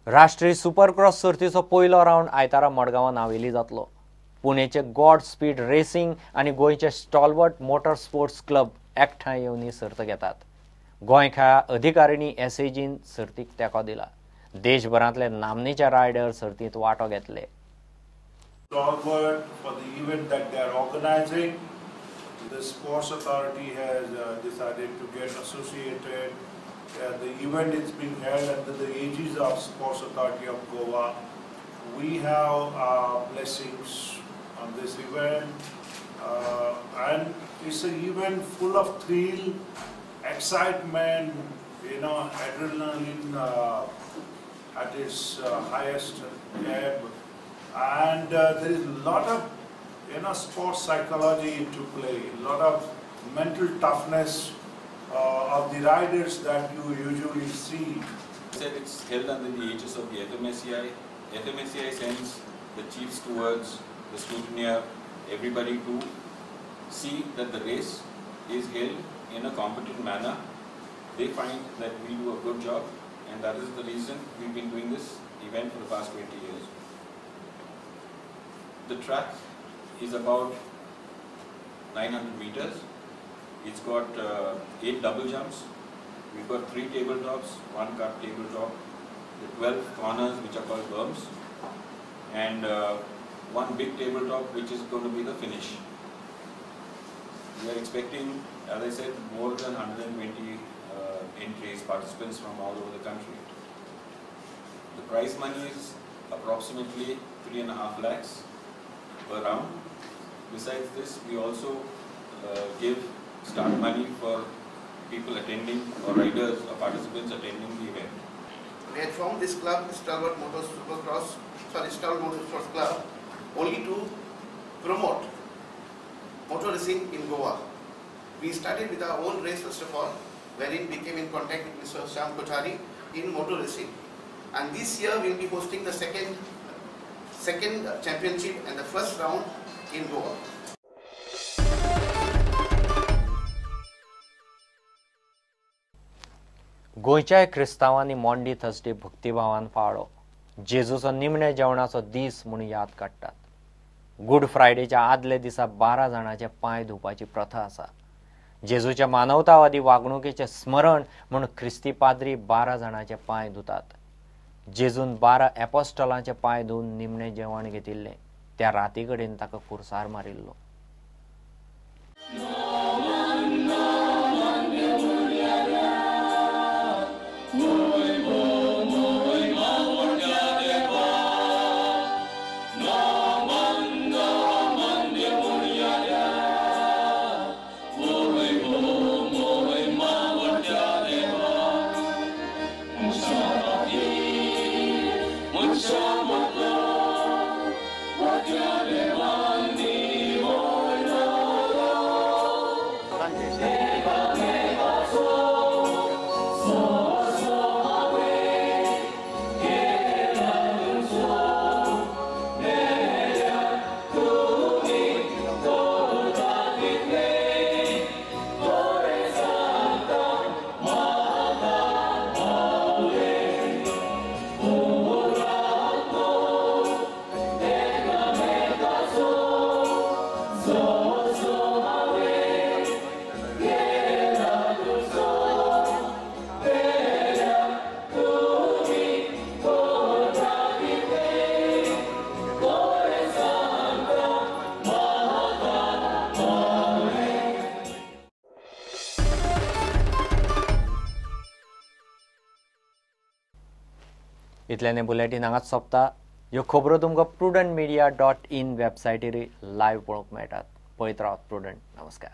राष्ट्रीय सुपरक्रॉस सर्तीचो पयलो राउंड आयतारा मडगांवां नावेली जातलो। पुणेचे गॉड स्पीड रेसिंग आणि गोयचे स्टॉलवर्ट मोटर स्पोर्ट्स क्लब एकठांय येवन ही सर्त घेतात। गोंय खेळा अधिकारिणी एसएजीन सर्तीक तेंको दिला। देशभरांतले नामनेचे रायडर सर्तींत वांटो घेतले। Stalwart for the event that they are organizing. The Sports Authority has decided to get associated. The event is being held under the aegis of Sports Authority of Goa. We have blessings on this event, and it's an event full of thrill, excitement, adrenaline at its highest ebb. And there is a lot of sports psychology into play, a lot of mental toughness of the riders that you usually see. It's held under the aegis of the FMSCI. FMSCI sends the chief stewards, the scrutineer, everybody to see that the race is held in a competent manner. They find that we do a good job, and that is the reason we've been doing this event for the past 20 years. The track is about 900 meters. It's got 8 double jumps. We've got 3 tabletops, 1 cut tabletop, the 12 corners which are called berms, and 1 big tabletop which is going to be the finish. We are expecting, as I said, more than 120 entries, participants from all over the country. The prize money is approximately 3.5 lakhs per round. Besides this, we also give start money for people attending or riders or participants attending the event. We had formed this club, Stalwart Motorsports Club, only to promote motor racing in Goa. We started with our own race first of all, wherein we came in contact with Mr. Shyam Kothari in motor racing. And this year we will be hosting the second championship and the first round in Goa. गोंयच्या क्रिस्तांवांनी Maundy Thursday भक्तिभावान पाळ्ळो। जेजूचो निमणे जेवणाचो दीस म्हूण याद काडटात। Good फ्रायडेच्या आदले दिसा 12 जाणांचे पांय धुवपाची प्रथा आसा। जेजूच्या मानवतावादी वागणुकेचे स्मरण म्हूण ख्रिस्ती पाद्री 12 जाणांचे पांय धुतात। जेजून 12 एपोस्टलांचे पांय धुवन निमणे जेवण घेतिल्ले। त्या राती कडेन ताका खुरसार मारिल्लो। इतल्याने बुलेटिन हांगाच सोंपता। ह्यो खबरो तुमकां prudentmedia.in वेबसायटीर लायव्ह पळोवंक मेळटात। पळयत रावात प्रुडंट। नमस्कार।